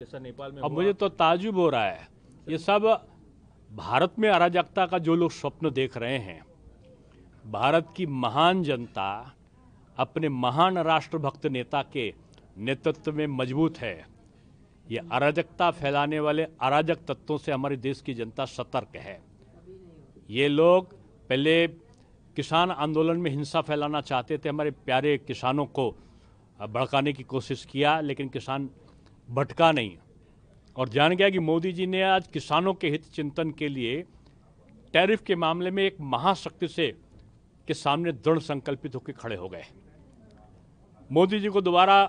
जैसा नेपाल में अब मुझे तो ताज्जुब हो रहा है, ये सब भारत में अराजकता का जो लोग स्वप्न देख रहे हैं। भारत की महान जनता अपने महान राष्ट्रभक्त नेता के नेतृत्व में मजबूत है। ये अराजकता फैलाने वाले अराजक तत्वों से हमारे देश की जनता सतर्क है। ये लोग पहले किसान आंदोलन में हिंसा फैलाना चाहते थे, हमारे प्यारे किसानों को भड़काने की कोशिश किया, लेकिन किसान भटका नहीं और जान गया कि मोदी जी ने आज किसानों के हित चिंतन के लिए टैरिफ के मामले में एक महाशक्ति से के सामने दृढ़ संकल्पित होकर खड़े हो गए। मोदी जी को दोबारा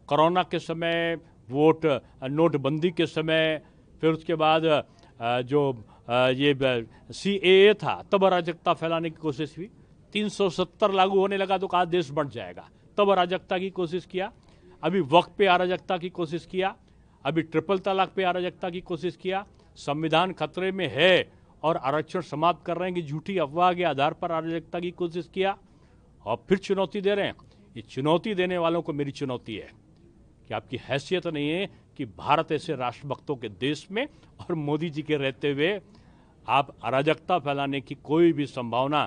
कोरोना के समय, वोट नोटबंदी के समय, फिर उसके बाद जो ये CAA था, तब अराजकता फैलाने की कोशिश हुई। 370 लागू होने लगा तो कहा देश बढ़ जाएगा, तब अराजकता की कोशिश किया। अभी वक्त पे अराजकता की कोशिश किया, अभी ट्रिपल तलाक पे अराजकता की कोशिश किया। संविधान खतरे में है और आरक्षण समाप्त कर रहे हैं कि झूठी अफवाह के आधार पर अराजकता की कोशिश किया और फिर चुनौती दे रहे हैं। ये चुनौती देने वालों को मेरी चुनौती है कि आपकी हैसियत नहीं है कि भारत ऐसे राष्ट्रभक्तों के देश में और मोदी जी के रहते हुए आप अराजकता फैलाने की कोई भी संभावना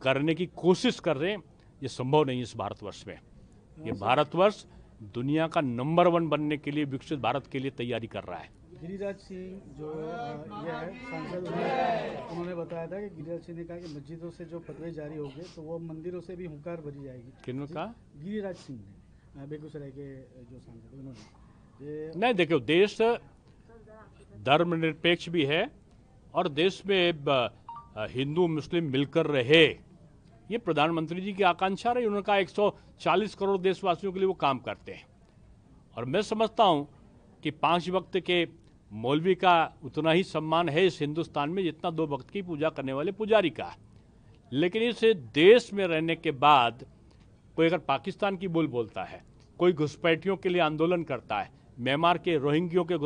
करने की कोशिश कर रहे हैं। ये संभव नहीं इस भारतवर्ष में। ये भारतवर्ष दुनिया का नंबर 1 बनने के लिए, विकसित भारत के लिए तैयारी कर रहा है। गिरिराज सिंह जो ये है सांसद, उन्होंने बताया था कि गिरिराज सिंह ने कहा कि मस्जिदों से जो फतवे जारी हो गए तो वो मंदिरों से भी हुंकार भरी जाएगी। किन्होंने कहा? गिरिराज सिंह ने, बेगूसराय के जो सांसद, उन्होंने। नहीं, देखो, देश धर्मनिरपेक्ष भी है और देश में हिंदू मुस्लिम मिलकर रहे, ये प्रधानमंत्री जी की आकांक्षा रही। उन्होंने कहा 140 करोड़ देशवासियों के लिए वो काम करते हैं और मैं समझता हूं कि 5 वक्त के मौलवी का उतना ही सम्मान है इस हिंदुस्तान में जितना 2 वक्त की पूजा करने वाले पुजारी का। लेकिन इस देश में रहने के बाद कोई अगर पाकिस्तान की बोलता है, कोई घुसपैठियों के लिए आंदोलन करता है, म्यांमार के रोहिंग्यों के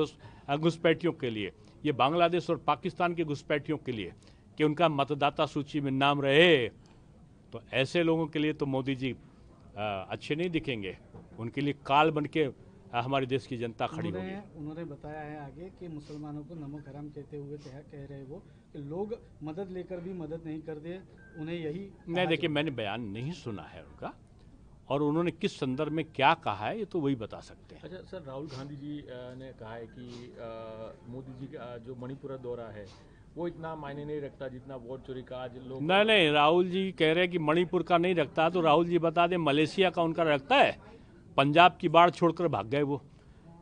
घुसपैठियों के लिए, ये बांग्लादेश और पाकिस्तान के घुसपैठियों के लिए कि उनका मतदाता सूची में नाम रहे, तो ऐसे लोगों के लिए तो मोदी जी अच्छे नहीं दिखेंगे। उनके लिए काल बन के हमारे देश की जनता खड़ी होगी। उन्होंने बताया है आगे कि मुसलमानों को नमक हराम कहते हुए कह रहे वो कि लोग मदद लेकर भी मदद नहीं करते, उन्हें यही नहीं। देखिए, मैंने बयान नहीं सुना है उनका और उन्होंने किस संदर्भ में क्या कहा है ये तो वही बता सकते हैं। अच्छा सर, राहुल गांधी जी ने कहा है कि मोदी जी का जो मणिपुर दौरा है वो इतना मायने नहीं रखता जितना वोट चोरी का आज लोग। नहीं, राहुल जी कह रहे हैं कि मणिपुर का नहीं रखता, तो राहुल जी बता दें मलेशिया का उनका रखता है। पंजाब की बाढ़ छोड़कर भाग गए वो।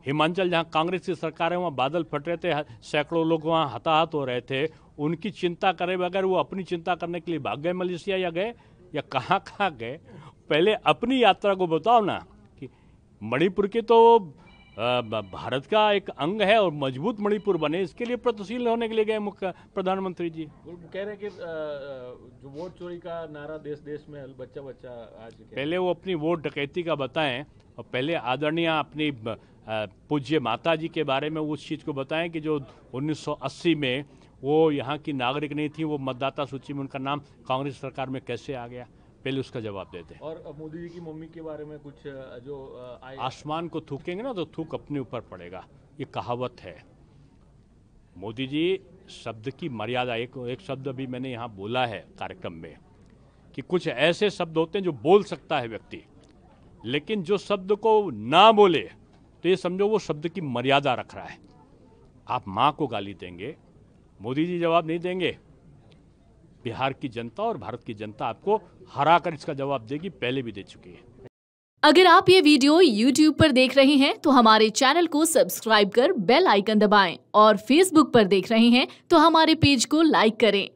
हिमाचल जहां कांग्रेस की सरकार है वहां बादल फट रहे थे, सैकड़ों लोग वहां हताहत हो रहे थे। उनकी चिंता करे बगैर वो अपनी चिंता करने के लिए भाग गए मलेशिया, या गए या कहाँ गए। पहले अपनी यात्रा को बताओ ना कि मणिपुर के तो भारत का एक अंग है और मजबूत मणिपुर बने, इसके लिए प्रगतिशील होने के लिए गए मुख्य प्रधानमंत्री जी। वो कह रहे हैं कि जो वोट चोरी का नारा देश में बच्चा आज पहले वो अपनी वोट डकैती का बताएं और पहले आदरणीय अपनी पूज्य माता जी के बारे में उस चीज़ को बताएं कि जो 1980 में वो यहाँ की नागरिक नहीं थी, वो मतदाता सूची में उनका नाम कांग्रेस सरकार में कैसे आ गया, पहले उसका जवाब देते। और मोदी जी की मम्मी के बारे में कुछ जो आसमान को थूकेंगे ना तो थूक अपने ऊपर पड़ेगा, ये कहावत है। मोदी जी शब्द की मर्यादा, एक शब्द अभी मैंने यहाँ बोला है कार्यक्रम में कि कुछ ऐसे शब्द होते हैं जो बोल सकता है व्यक्ति, लेकिन जो शब्द को ना बोले तो ये समझो वो शब्द की मर्यादा रख रहा है। आप माँ को गाली देंगे, मोदी जी जवाब नहीं देंगे। बिहार की जनता और भारत की जनता आपको हरा कर इसका जवाब देगी, पहले भी दे चुकी है। अगर आप ये वीडियो YouTube पर देख रहे हैं तो हमारे चैनल को सब्सक्राइब कर बेल आइकन दबाएं और Facebook पर देख रहे हैं तो हमारे पेज को लाइक करें।